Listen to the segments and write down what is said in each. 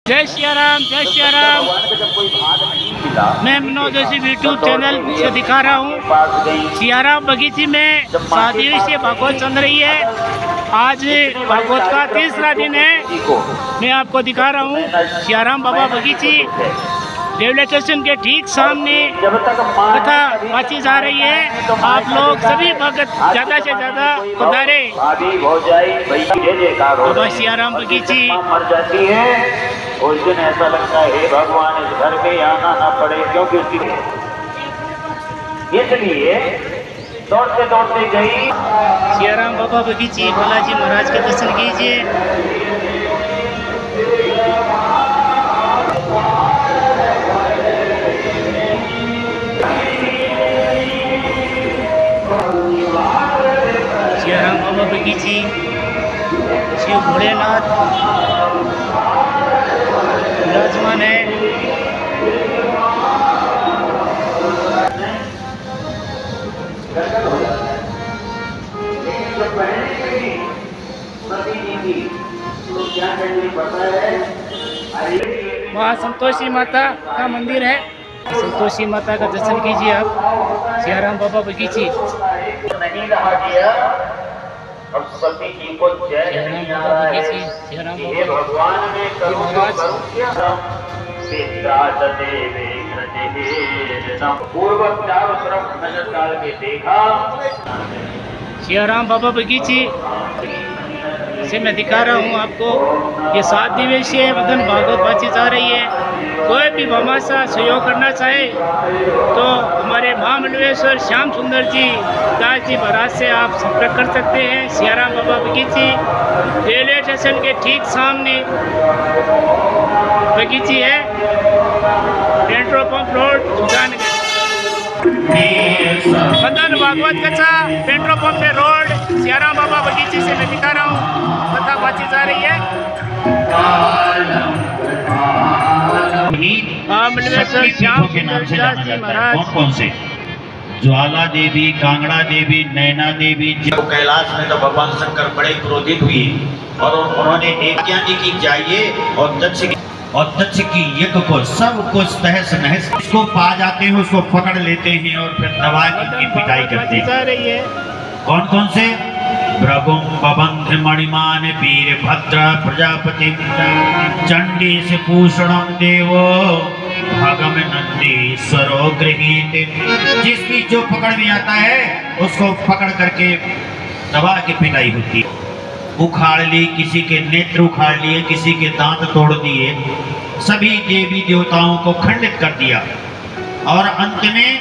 जय सियाराम, जय सियाराम। मैं मनोज जोशी यूट्यूब चैनल से दिखा रहा हूँ सियाराम बगीची में 7 दिवसीय भागवत चल रही है। आज भागवत का तीसरा दिन है। मैं आपको दिखा रहा हूँ सियाराम बाबा बगीची रेलवे स्टेशन के ठीक सामने कथा बाची जा रही है। आप लोग सभी भक्त ज़्यादा से ज़्यादा पधारे। बाबा सियाराम बगीची उस दिन ऐसा लगता है हे भगवान इस घर में आना ना पड़े, क्योंकि उसकी इसलिए दौड़ते दौड़ते गई। सियाराम बाबा बगीची बालाजी महाराज के दर्शन कीजिए। सियाराम बाबा बगीची शिव भोलेनाथ विराजमान है। वहाँ संतोषी माता का मंदिर है। संतोषी माता का दर्शन कीजिए आप सियाराम बाबा बगीची। नहीं रहा गया और सभी जी को जय नहीं आ रहा है। हे भगवान ने पूर्व चारों तरफ नजर डाल के देखा। सियाराम बाबा बगीची से मैं दिखा रहा हूँ आपको। ये 7 दिवसीय वदन भागवत बाची जा रही है। कोई भी भामाशाह सहयोग करना चाहे तो हमारे महामंडलेश्वर श्याम सुंदर जी दास जी महाराज से आप संपर्क कर सकते हैं। सियाराम बाबा बगीची रेलवे स्टेशन के ठीक सामने बगीची है। Petrol pump road Sujangarh. वदन भागवत कथा पेट्रोल पंप पे रोड सियाराम बाबा बगीची से मैं दिखा रहा हूँ। कथा बाची जा रही है। के नाम से जाना जाता है। कौन कौन से? ज्वाला देवी, कांगड़ा देवी, नैना देवी। जब कैलाश में तो भगवान शंकर बड़े क्रोधित हुए और उन्होंने एक ज्ञानी की चाहिए और दक्ष की यज्ञ को सब कुछ तहस नहस इसको पा जाते हैं, उसको पकड़ लेते हैं और फिर दबा की पिटाई करते हैं। कौन कौन से? भ्रगुम बबंध मणिमान वीरभद्र प्रजापति चंडी से पूषणम देवो भागम नंदीश्वरो गृहीत। जिसकी जो पकड़ में आता है उसको पकड़ करके दबा के पिटाई होती है। उखाड़ ली, किसी के नेत्र उखाड़ लिए, किसी के दांत तोड़ दिए, सभी देवी देवताओं को खंडित कर दिया। और अंत में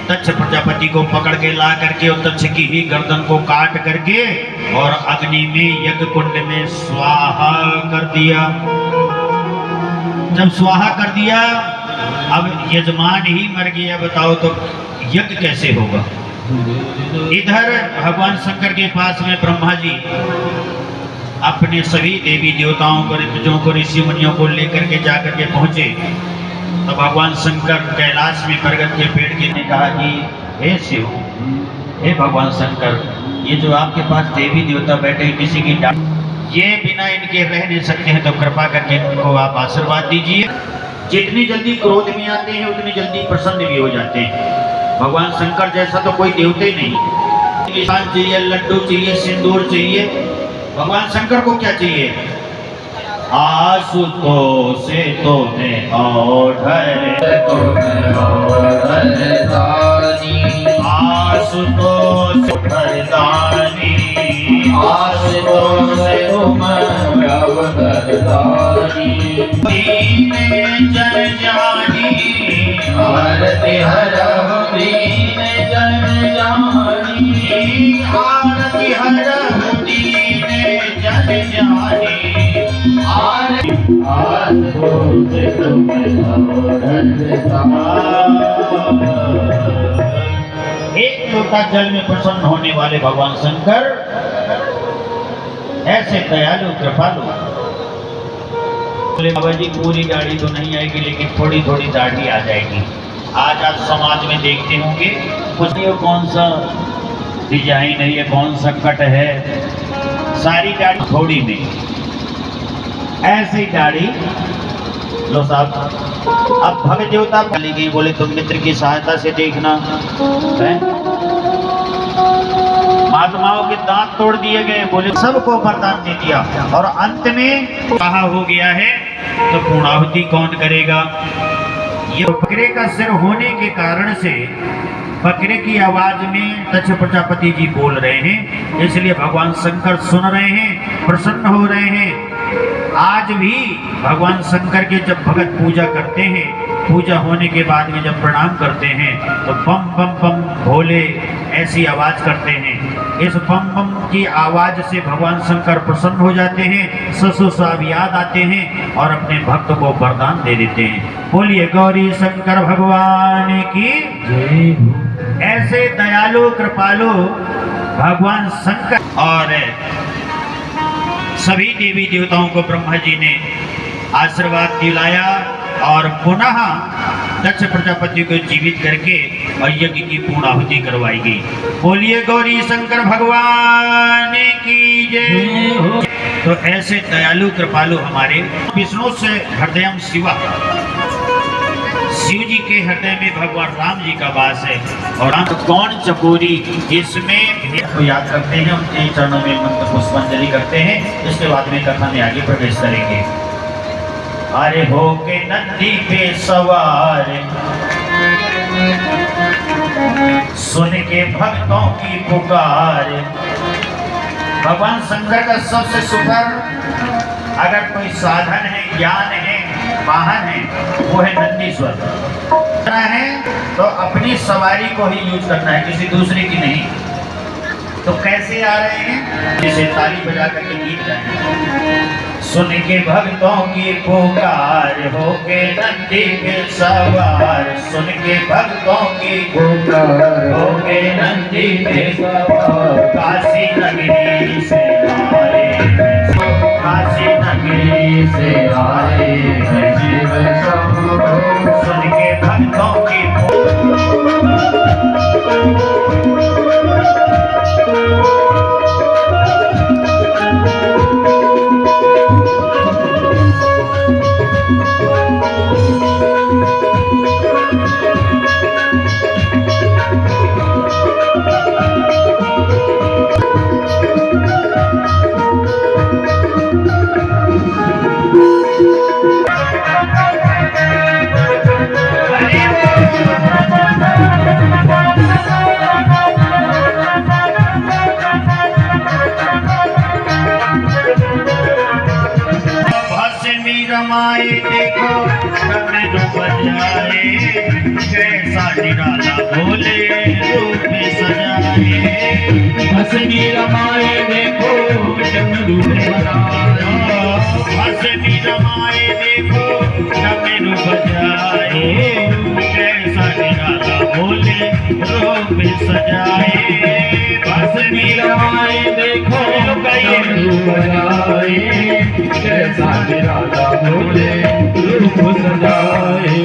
दक्ष प्रजापति को पकड़ के ला करके और दक्ष की ही गर्दन को काट करके और अग्नि में यज्ञ कुंड में स्वाहा कर दिया। जब स्वाहा कर दिया, अब यजमान ही मर गया, बताओ तो यज्ञ कैसे होगा? इधर भगवान शंकर के पास में ब्रह्मा जी अपने सभी देवी देवताओं को, ऋतुजों को, ऋषि मुनियों को लेकर के जाकर के पहुंचे। तो भगवान शंकर कैलाश में बरगद के पेड़ के ने कहा कि हे शिव, हे भगवान शंकर, ये जो आपके पास देवी देवता बैठे हैं, किसी की ये बिना इनके रह नहीं सकते हैं, तो कृपा करके इनको आप आशीर्वाद दीजिए। जितनी जल्दी क्रोध में आते हैं उतनी जल्दी प्रसन्न भी हो जाते हैं। भगवान शंकर जैसा तो कोई देवता ही नहीं। किसान चाहिए, लड्डू चाहिए, सिंदूर चाहिए। भगवान शंकर को क्या चाहिए? आशुतोष से तो में आशुतोष भरदानी, आशुतोष दीन जन जानी, आरती हरहु दीन जन जानी, आरती हरहु दीन जन जानी। एक लोटा जल में प्रसन्न होने वाले भगवान शंकर ऐसे दयालु कृपालु। बोले बाबा जी पूरी दाढ़ी तो नहीं आएगी, लेकिन थोड़ी थोड़ी दाढ़ी आ जाएगी। आज आप समाज में देखते होंगे कुछ नहीं, कौन सा डिजाइन है, ये कौन सा कट है, सारी दाढ़ी थोड़ी में। ऐसे ही दाढ़ी लो साहब। अब भगत देवता बोली गई, बोले तुम मित्र की सहायता से देखना है। महात्माओं के दांत तोड़ दिए गए, बोले सबको वरदान दे दिया और अंत में कहा हो गया है तो पूर्णाहुति कौन करेगा। ये बकरे का सिर होने के कारण से बकरे की आवाज में दक्ष प्रजापति जी बोल रहे हैं, इसलिए भगवान शंकर सुन रहे हैं, प्रसन्न हो रहे हैं। आज भी भगवान शंकर के जब भगत पूजा करते हैं, पूजा होने के बाद में जब प्रणाम करते हैं तो बम बम बम भोले ऐसी आवाज करते हैं। इस बम बम की आवाज से भगवान शंकर प्रसन्न हो जाते हैं, ससुर साहब याद आते हैं और अपने भक्त को वरदान दे देते हैं। बोलिए गौरी शंकर भगवान की जय। ऐसे दयालु कृपालु भगवान शंकर और सभी देवी देवताओं को ब्रह्मा जी ने आशीर्वाद दिलाया और पुनः दक्ष प्रजापति को जीवित करके और यज्ञ की पूर्णाहुति करवाई गई। बोलिए गौरी शंकर भगवान की जय। तो ऐसे दयालु कृपालु हमारे विष्णु से हृदयम शिवा, शिव जी के हृदय में भगवान राम जी का वास है। और कौन चकोरी, इसमें को याद करते हैं, उनके चरणों में मंत्र पुष्पांजलि करते हैं। इसके बाद में कथा में आगे प्रवेश करेंगे। अरे हो के नंदी पे सवार सुन के भक्तों की पुकार। भगवान शंकर का सबसे सुपर अगर कोई साधन है, ज्ञान है, वाहन है, वो है नंदीश्वर है। तो अपनी सवारी को ही यूज करना है, किसी दूसरे की नहीं। तो कैसे आ रहे हैं, जैसे ताली बजा करके गीत गाएंगे। सुन के भक्तों की पुकार हो के नंदी पे सवार, सुन के भक्तों की पुकार हो के नंदी पे सवार। काशी नगरी से आए, काशी नगरी से आए जीव शंभु। सुन के भक्तों की रमाए देखो डमरू बजाए, कैसा निराला भोले रूप में सजाए। हंसनी रमाए देखो डमरू बजाए, हंसनी रमाए देखो डमरू बजाए, कैसा निराला भोले रूप में सजाए। हंसनी रमाए देखो डमरू बजाए, कैसा निराला भोले रूप सजाए।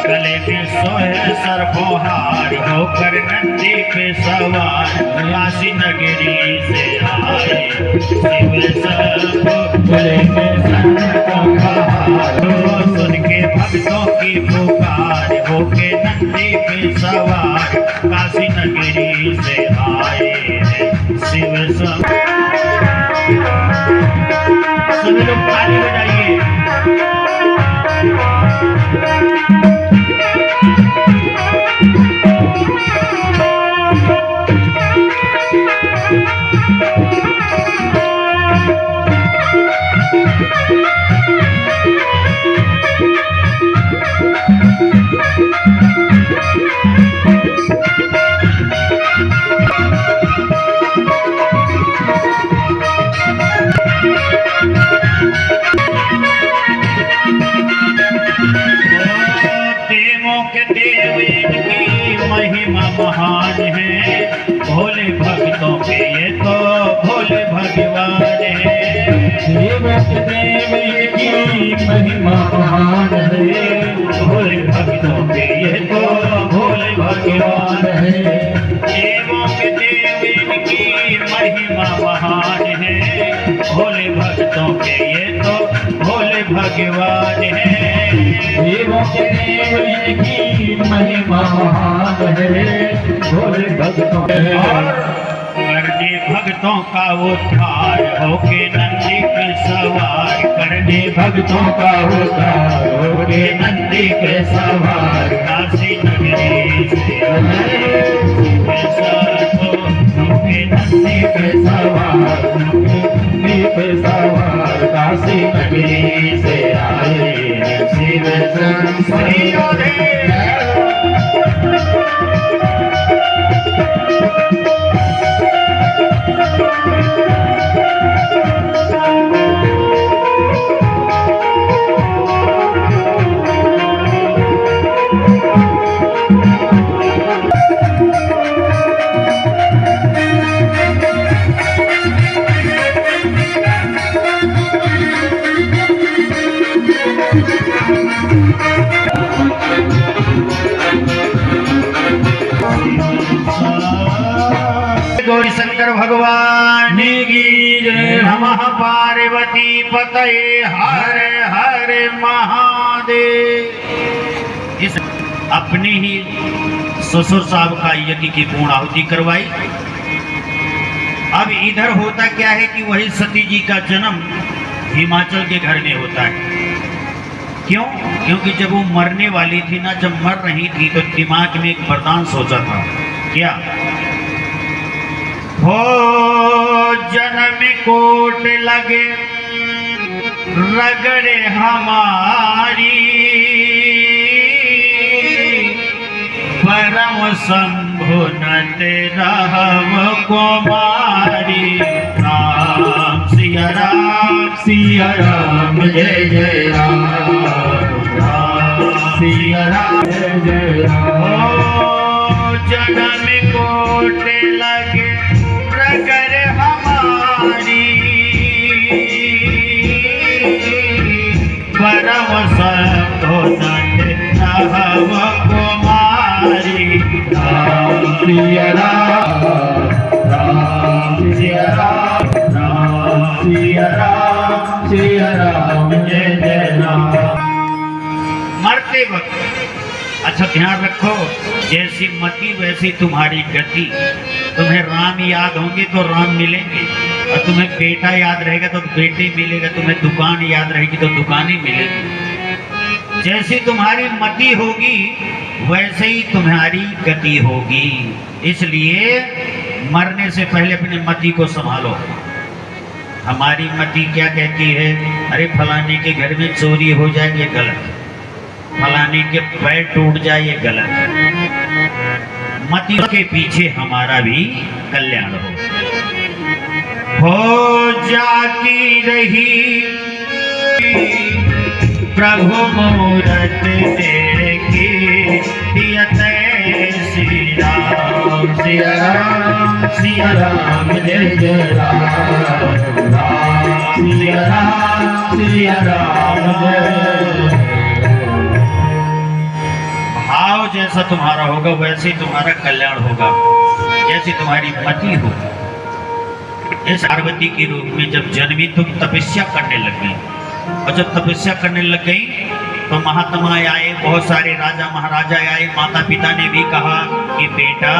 गले में सोहे सरपोहार होकर नंदी पे सवार, काशी नगरी से आए शिव शंभु। गले में सरपोहार सुन के भक्तों की पुकार होके नंदी पे सवार, काशी नगरी से आए शिव शंभु। सभी लोग ताली बजाइए। महिमा महान है, भोले भक्तों के ये तो भोले भगवान है। देव की महिमा महान है, भोले भक्तों के ये तो भोले भगवान है। देवों के देव की महिमा महान है, भोले भक्तों भगवान है, देवों के देव इनकी महिमा महान है, भोले भक्तों करने भक्तों का उद्धार होके नंदी पे सवार, करने भक्तों का उद्धार होके नंदी के सवार, काशी नगरी से होके नंदी के सवार, नंदी के सवार, काशी नगरी से आए शिव संसार। गौरी शंकर भगवान की जय। नमः पार्वती पतये हर हर महादेव। इस अपने ही ससुर साहब का यज्ञ की पूर्ण आहुति करवाई। अब इधर होता क्या है कि वही सती जी का जन्म हिमाचल के घर में होता है। क्यों? क्योंकि जब वो मरने वाली थी ना, जब मर रही थी तो दिमाग में एक वरदान सोचा था। क्या? हो जन्म कोट लगे रगड़े हमारी, परम शंभु न तेरा कुमारी। राम सिया राम सिया राम जय जय राम, राम सिया राम जय जय राम। जन्म कोट लगे रगड़ हमारी, परम शंभु न तेरा कुमारी। राम सिया राम, राम सिया राम, राम सिया राम, सिया राम जय जय राम। मरते वक्त अच्छा ध्यान रखो, जैसी मति वैसी तुम्हारी गति। तुम्हें राम याद होंगे तो राम मिलेंगे, और तुम्हें बेटा याद रहेगा तो बेटे मिलेगा, तुम्हें दुकान याद रहेगी तो दुकानें मिलेगी। जैसी तुम्हारी मति होगी वैसे ही तुम्हारी गति होगी। इसलिए मरने से पहले अपनी मति को संभालो। हमारी मति क्या कहती है? अरे फलाने के घर में चोरी हो जाए, ये गलत। फलाने के पैर टूट जाए, ये गलत है। मति के पीछे हमारा भी कल्याण हो जाती रही प्रभु मूरत देखी, श्री राम सिया राम, सिया राम जय जय राम, राम सिया राम, सिया राम जय। भाव जैसा तुम्हारा होगा वैसे ही तुम्हारा कल्याण होगा, जैसी तुम्हारी मति हो। इस पार्वती के रूप में जब जन्मी तुम तपस्या करने लग गई, और जब तपस्या करने लग गई तो महात्मा आए, बहुत सारे राजा महाराजा आए। माता पिता ने भी कहा कि बेटा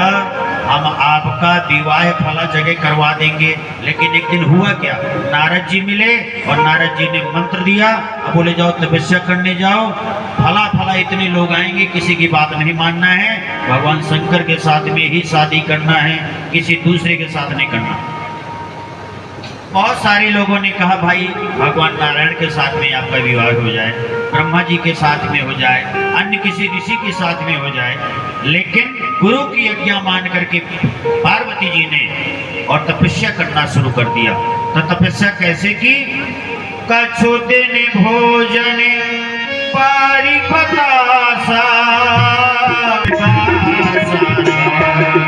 हम आपका विवाह फला जगह करवा देंगे। लेकिन एक दिन हुआ क्या? नारद जी मिले और नारद जी ने मंत्र दिया, बोले जाओ तपस्या करने जाओ, फला फला इतने लोग आएंगे, किसी की बात नहीं मानना है, भगवान शंकर के साथ में ही शादी करना है, किसी दूसरे के साथ नहीं करना। बहुत सारे लोगों ने कहा भाई भगवान नारायण के साथ में आपका विवाह हो जाए, ब्रह्मा जी के साथ में हो जाए, अन्य किसी ऋषि के साथ में हो जाए। लेकिन गुरु की आज्ञा मान करके पार्वती जी ने और तपस्या करना शुरू कर दिया। तो तपस्या कैसे की? कछु दिन भोजन पारी बतासा,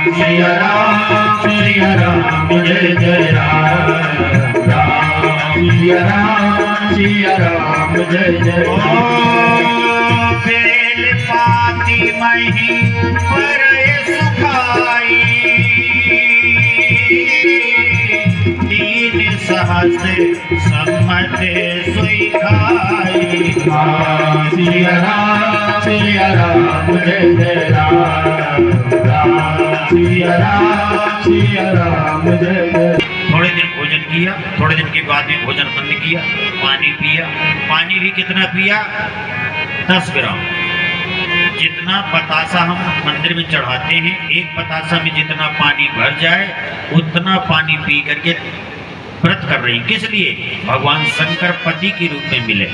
सिया राम, सिया राम जय जय राम, राम सिया राम, सिया राम जय जय राम। बेल पाती मही पर सुखाई, दीन सहस्र सम्मत सोई खाई। सिया राम जय जय राम, राम सिया राम जय जय। थोड़े दिन भोजन किया, थोड़े दिन के बाद में भोजन बंद किया, पानी पिया। पानी भी कितना पिया? 10 ग्राम। जितना पतासा हम मंदिर में चढ़ाते हैं, एक पतासा में जितना पानी भर जाए उतना पानी पी करके व्रत कर रही। किस लिए? भगवान शंकर पति के रूप में मिले।